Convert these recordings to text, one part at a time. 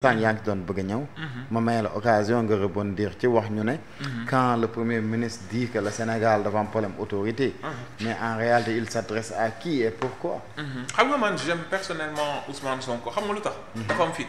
sànq yaa ngi doon bëgg a ñëw. ma may la occasion nga rebondir ci wax ñu ne. quand le premier ministre dit que le Sénégal dafa am problème autorité. mais en réalité il s'adresse à qui et pourquoi. xam nga man j'aime personnellement Ousmane Sonko xam nga lu tax. dafa am fit.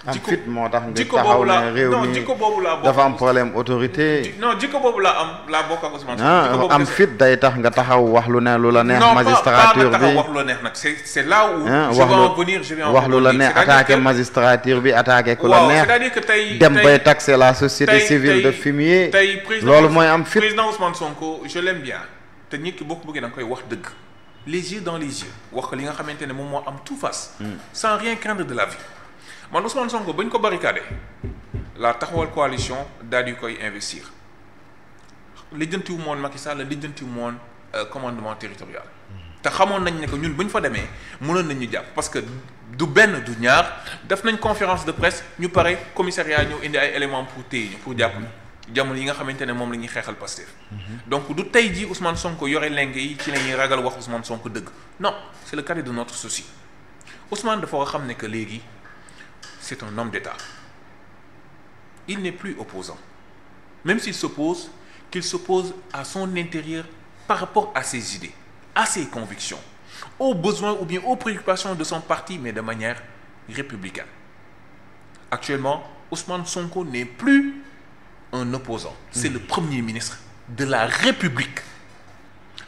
am fit moo tax nga jikko taxaw boobu ne la réew non mi jikko boobu laa bokk dafa am problème autorité. non jikko boobu laa bokk ak Ousmane Sonko. jikko boobu am fit day tax nga taxaw wax lu ne lu la neex. magistrature non pas bi wax lu la neex nag c'est là où. je vais en venir wax lu la neex attaqué magistrature bi attaqué ku la waaw neex. c'est-à-dire que tey dem bay taxer la société civile de fumier. tey loolu mooy am fit. président Ousmane Sonko je l'aime bien te nit ki boo ko bëggee da nga koy wax dëgg les yeux dans les yeux wax ko li nga xamante ne moom moo am tout face. sans rien craindre de la vie. man Ousmane Sonko bañ ko barricadé la taxawal coalition daal di koy investir lijjantiwu moon Macky Sall lijjantiwu moon commandement territorial. te xamoon nañ ne que ñun bu ñu fa demee mënoon nañ ñu jàpp parce que du benn du ñaar def nañ conférence de presse ñu pare commissariat ñëw indi ay éléments pour téye ñu pour jàpp jamono yi nga xamante ne moom la ñuy xeexal Pastef. donc du tey jii Ousmane Sonko yore leng yi ci la ñuy ragal wax Ousmane Sonko dëgg non c'est le cadet de notre souci Ousmane dafa xam ne que léegi. C'est un homme d'État. Il n'est plus opposant. Même s'il s'oppose, qu'il s'oppose à son intérieur par rapport à ses idées, à ses convictions, aux besoins ou bien aux préoccupations de son parti, mais de manière républicaine. Actuellement, Ousmane Sonko n'est plus un opposant. C'est le Premier ministre de la République.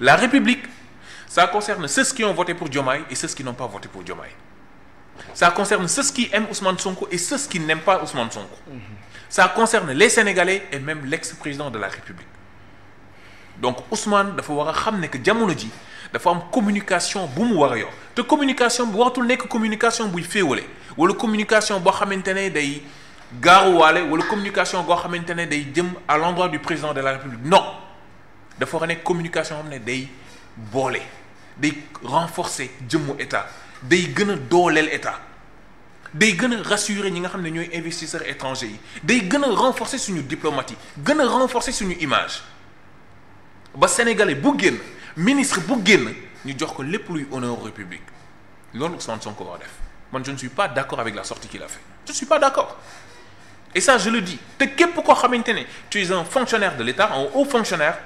La République, ça concerne ceux qui ont voté pour Diomaye et ceux qui n'ont pas voté pour Diomaye. Ça concerne ceux qui aiment Ousmane Sonko et ceux qui n'aiment pas Ousmane Sonko. Ça concerne les Sénégalais et même l'ex-président de la République. Donc Ousmane dafa war a xam ne que jamono ji dafa am communication bu mu war a yor te communication bu waratul nekk communication buy féewale wala communication boo xamante ne day gaaruwaale wala communication boo xamante ne day jëm à l'endroit du président de la République non dafa war a nekk communication xam ne day boole day renforcer jëmmu état. day gën a dooleel état day gën a rassurer ñi nga xam ne ñooy investisseurs étrangers yi day gën a renforcer suñu diplomatie gën a renforcer suñu image ba sénégalais bu génn ministre bu génn ñu jox ko lépp luy honneur république loolu Ousmane Sonko war def man je ne suis pas d'accord avec la sortie qu'il a fait je ne suis pas d'accord et ça je le dis te képp koo xamante ne tu es un fonctionnaire de l'État un haut fonctionnaire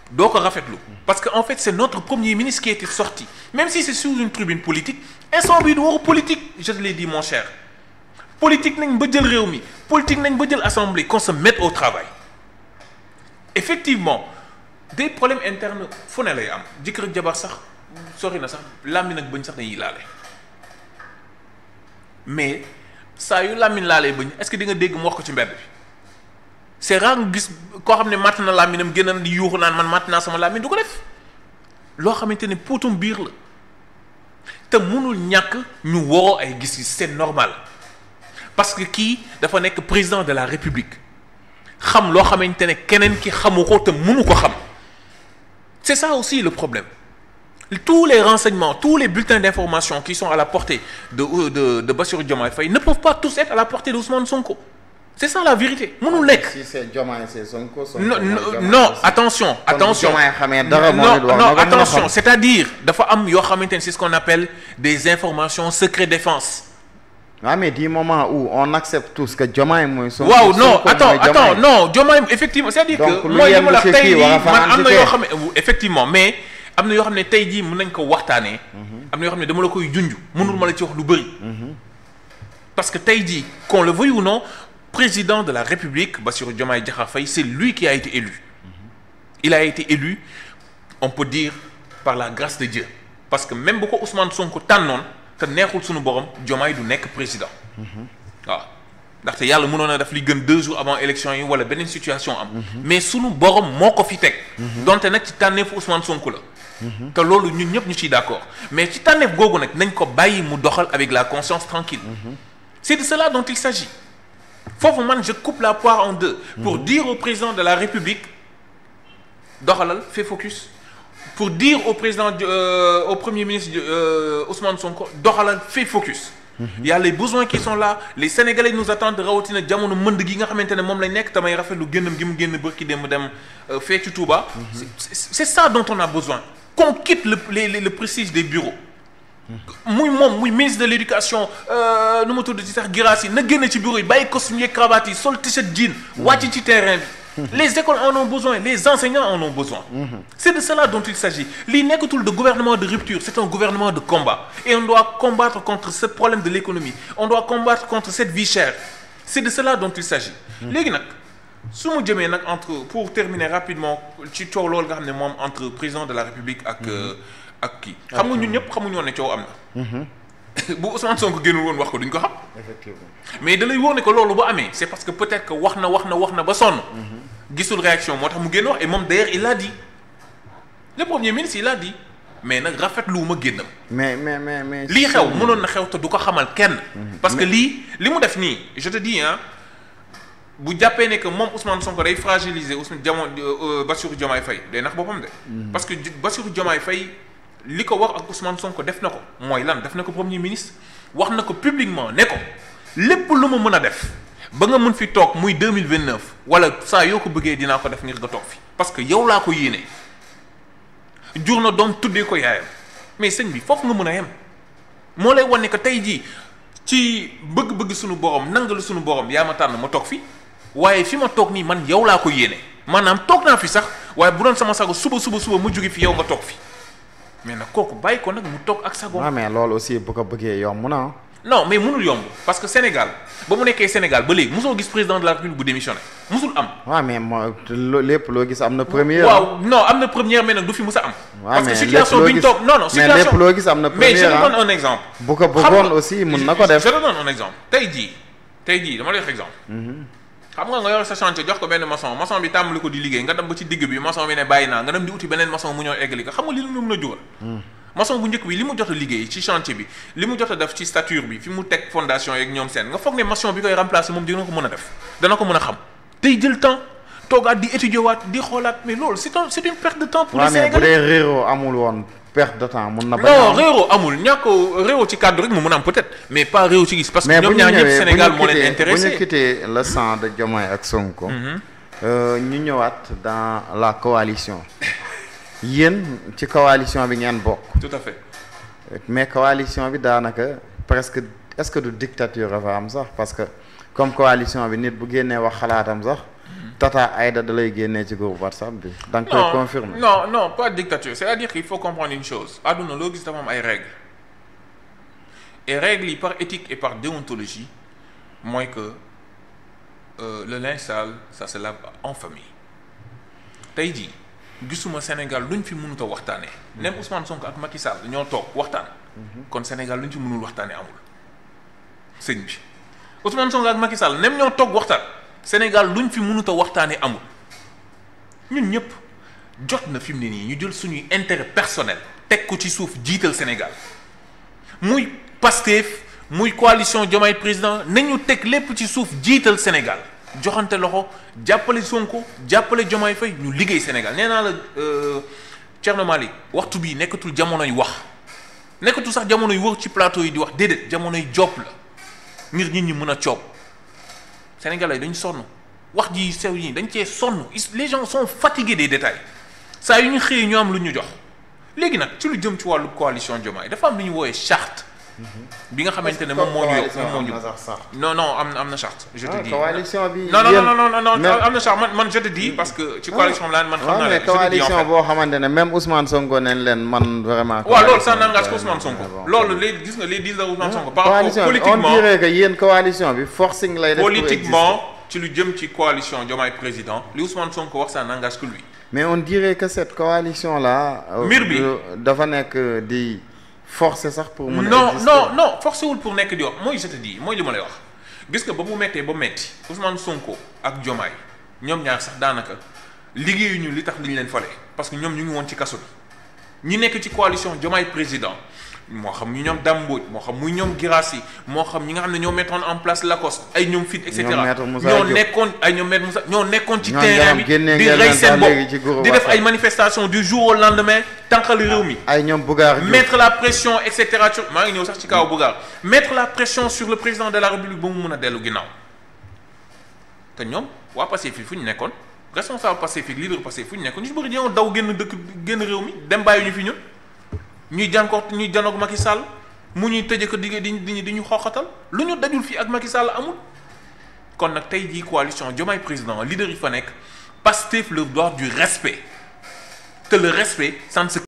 doo ko rafetlu parce que en fait c'est notre premier ministre qui a été sorti même si c'est sur une tribune politique instant bii du waru politique je te l'ai dit mon cher politique nañ ba jël réew mi politique nañ ba jël assemblée qu'on se mette au travail effectivement des problèmes internes fu ne lay am jëkkër ak jabar sax sori na sax làmmiñ ak bëñ sax dañuy laale mais saa yu làmmiñ laalee bëñ est-ce que di nga dégg mu wax ko ci mbedd bi c'est rare nga gis koo xam ne matt na làmminam génn di yuuxu naan man matt naa sama làmmin du ko def loo xamante ne puutum biir la te mënul ñàkk ñu waroo ay gis-gis c'est normal parce que kii dafa nekk président de la République xam loo xamante ne keneen ki xamu ko te mënu ko xam c'est ça aussi le problème tous les renseignements tous les bulletins d'information qui sont à la portée de Bassirou Diomaye Faye ne peuvent pas tous être à la portée d'Ousmane Sonko. C'est ça la vérité mënul nekk. si c'est Diomaye c'est Sonko. non attention. non attention c'est-à-dire dafa am yoo xamante ne c'est ce qu'on appelle des informations secret défense. waaw mais du moment où on accepte tous que Diomaye mooy. Sonko waaw non attends non Diomaye effectivement c'est-à-dire que. mooy li ma la tey jii man am na yoo xam ne effectivement mais am na yoo xam ne tey jii mën nañ ko waxtaanee. am na yoo xam ne dama la koy junj. mënul ma la ci wax lu bëri. parce que tey jii qu'on le veuille ou non. Président de la République, Bassirou Diomaye Diakhar Faye, c'est lui qui a été élu. Il a été élu, on peut dire, par la grâce de Dieu. Parce que même beaucoup Ousmane Sonko tànnoon te neexul sunu borom Diomaye du nekk président. waaw ndaxte yàlla mënoon na def li gën 2 jours avant élection yi wala beneen situation am. mais sunu borom moo ko fi teg. donte nag ci tànneefu Ousmane Sonko la. te loolu ñun ñëpp ñu ciy d'accord mais ci tànneef googu nag nañ ko bàyyi mu doxal avec la conscience tranquille c'est de cela dont il s'agit. foofu man je coupe la poire en deux pour dire au président de la République doxalal fais focus pour dire au président au premier ministre Ousmane Sonko doxalal fais focus il y a les besoins qui sont là les Sénégalais nous attendent rawatina jamono mënd gi nga xamante ne moom lañ nekk tamay rafetlu génnam gi mu génn bërki dem fee ci Touba c'est ça dont on a besoin qu'on quitte le prestige des bureaux muy moom muy ministre de l'éducation nu ma tudd ci sax Guirassy na génn ci bureau yi bàyyi costume yeeg cravate yi sol t-shirt jean wàcc ci terrain bi. Les écoles en ont besoin, les enseignants en ont besoin. C'est de cela dont il s'agit. Lii nekkatul de gouvernement de rupture, c'est un gouvernement de combat. Et on doit combattre contre ce problème de l'économie. On doit combattre contre cette vie chère. C'est de cela dont il s'agit. Léegi nag su mu jëmee nag entre pour terminer rapidement ci coow loolu nga xam ne moom entre président de la République ak kii. xam nga ñun ñëpp xamuñu woon ne coow am na. bu Ousmane Sonko génnul woon wax ko duñ ko xam. Effectivement. mais da lay wóor ne que loolu bu amee c'est parce que peut-être que wax na ba sonn. gisul réaction moo tax mu génn wax et moom d'ailleurs il l'a dit le premier ministre il l'a dit mais nag rafetlu ma génnam. mais. lii xew mënoon na xew te du ko xamal kenn. parce que li mu def nii je te dis bu jàppee ne que moom Ousmane Sonko day fragiliser Bassirou Diomaye Faye day nax boppam de. parce que Bassirou Diomaye Faye li ko wax ak Ousmane Sonko def na ko mooy lan def na ko premier ministre wax na ko publiquement ne ko lépp lu ma mën a def ba nga mën fi toog muy 2029 wala saa yoo ko bëggee dinaa ko def ngir nga toog fi parce que yow laa ko yéene jur na doom tuddee ko yaayam mais sëñ bi foofu nga mën a yem moo lay wan ne que tey jii ci bëgg-bëgg suñu borom nangalu suñu borom yaa ma tànn ma toog fi waaye fi ma toog nii man yow laa ko yéene maanaam toog naa fi sax waaye bu doon sama sago suba mu jóge fi yow nga toog fi mais nag kooku bàyyi ko nag mu toog ak sago. waaw mais loolu aussi bu ko bëggee yomb na. non mais mënul yomb parce que Sénégal ba mu nekkee Sénégal ba léegi mosoo gis président de la République bu démissionné mosul am. waaw mais lépp loo gis am na première. waaw non am na première mais nag du fi mus a am. waaw parce que situation bi ñu toog non situation mais lépp loo gis am na première mais je te donne un exemple. bu ko bëggoon aussi mun na ko def. je te donne un exemple tey jii dama lay wax exemple. xam nga yore sa chantier jox ko benn maçon bi tàmbali ko di liggéey nga dem ba ci digg bi maçon bi ne bàyyi naa nga dem di uti beneen maçon mu ñëw eggali ko xam nga li la mën a jural. maçon bu njëkk bi li mu jot a liggéey ci chantier bi li mu jot a def ci stature bi fi mu teg fondation yeeg ñoom seen nga foog ne maçon bi koy remplacer moom dina ko mën a def dana ko mën a xam tey jël temps toogaat di étudier waat di xoolaat mais loolu c'est une perte de temps pour les Sénégalais. mais bu dee réeroo amul woon perte de temps mun na. non réeroo amul ñàkk réeroo ci cadre rek mu mën a am peut-être mais pas réeroo ci gis. parce que ñoom ñaar ñëpp Sénégal moo leen intéressé bu ñu quitté le sang de Diomaye ak Sonko. ñu ñëwaat dans la coalition. yéen ci coalition bi ngeen bokk. tout à fait. mais coalition bi daanaka presque est-ce que du dictature dafa am sax parce que comme coalition bi nit bu génnee wax xalaatam sax. Tata Aïda da lay génnee ci groupe WhatsApp bi. da nga koy confirmer. non pas dictature c'est-à-dire qu'il faut comprendre une chose àdduna loo gis dafa am ay règles et règles yi par éthique et par déontologie mooy que le linge sale ça se lave en famille tey jii. gisuma Sénégal luñ fi mënut a waxtaanee. même Ousmane Sonko ak Macky Sall ñoo toog waxtaan. kon Sénégal luñ fi mënul waxtaanee amul. sëñ bi Ousmane Sonko ak Macky Sall même ñoo toog waxtaan Sénégal luñ fi mënut a waxtaanee amul ñun ñëpp jot na fi mu ne nii ñu jël suñuy intérêt personnel teg ko ci suuf jiital Sénégal muy Pastef muy coalition Diomaye président nañu teg lépp ci suuf jiital Sénégal. joxante loxo jàppale Sonko jàppale Diomaye Faye ñu liggéey Sénégal nee naa la Thierno Malick waxtu bii nekkatul jamonoy wax nekkatul sax jamonoy wër ci plateau yi di wax déedéet jamonoy job la ngir nit ñi mën a coob Sénégalais dañ sonn wax ji sew yi dañ cee sonn les gens sont fatigués des détails saa yu ñu xëyee ñu am lu ñu jox léegi nag ci lu jëm ci wàllu coalition Diomaye dafa am lu ñu woowee charte. bi nga xamante ne moom moo ñu non am na charte. je te dis coalition bi non am na charte man je te dis parce que ci coalition bi man xam naa ne coalition boo xamante ne même Ousmane Sonko neen leen man vraiment. waaw loolu ça n'engage que Ousmane Sonko. loolu léegi gis nga les 10 Ousmane Sonko. par rapport politiquement on dirait que yéen coalition bi forcing lay def. politiquement ci lu jëm ci coalition Diomaye président li Ousmane Sonko wax ça n'engage que lui. mais on dirait que cette coalition là. mbir bi dafa nekk di. forcé sax pour mën a non forcé wul pour nekk di wax mooy je te dis mooy li ma lay wax gis nga ba mu méttee ba métti Ousmane Sonko ak Diomaye ñoom ñaar sax daanaka liggéeyuñu li tax liñ leen fale parce que ñoom ñu ngi woon ci kaso bi ñi nekk ci coalition Diomaye président moo xam ñu ñoom Dame Mbodj moo xam muy ñoom Guirassy moo xam ñi nga xam ne ñoo mettoon en place Lacoste ay ñoom Fit et cetera ñoo nekkoon ay ñoom Maître Moussa ñoo nekkoon ci terrain bi di rey seen bopp di def ay manifestations du jour au lendemain tànqal réew mi ay ñoom Bougar mettre la pression et cetera maa ngi ñëw sax ci kaw Bougar mettre la pression sur le président de la République ba mu mën a dellu ginnaaw te ñoom waa Pastef fu ñu nekkoon responsable Pastef leader Pastef fu ñu nekkoon ñu si bëri ñoo daw génn réew mi dem bàyyi ñu fi ñun ñuy janoog Macky Sall mu ñuy tëjee ko di ñu xooxatal lu ñu dajul fii ak Macky Sall amul. kon nag tey jii coalition Diomaye président leader yi fa nekk Pastef leur doit du respect te le respect ça ne se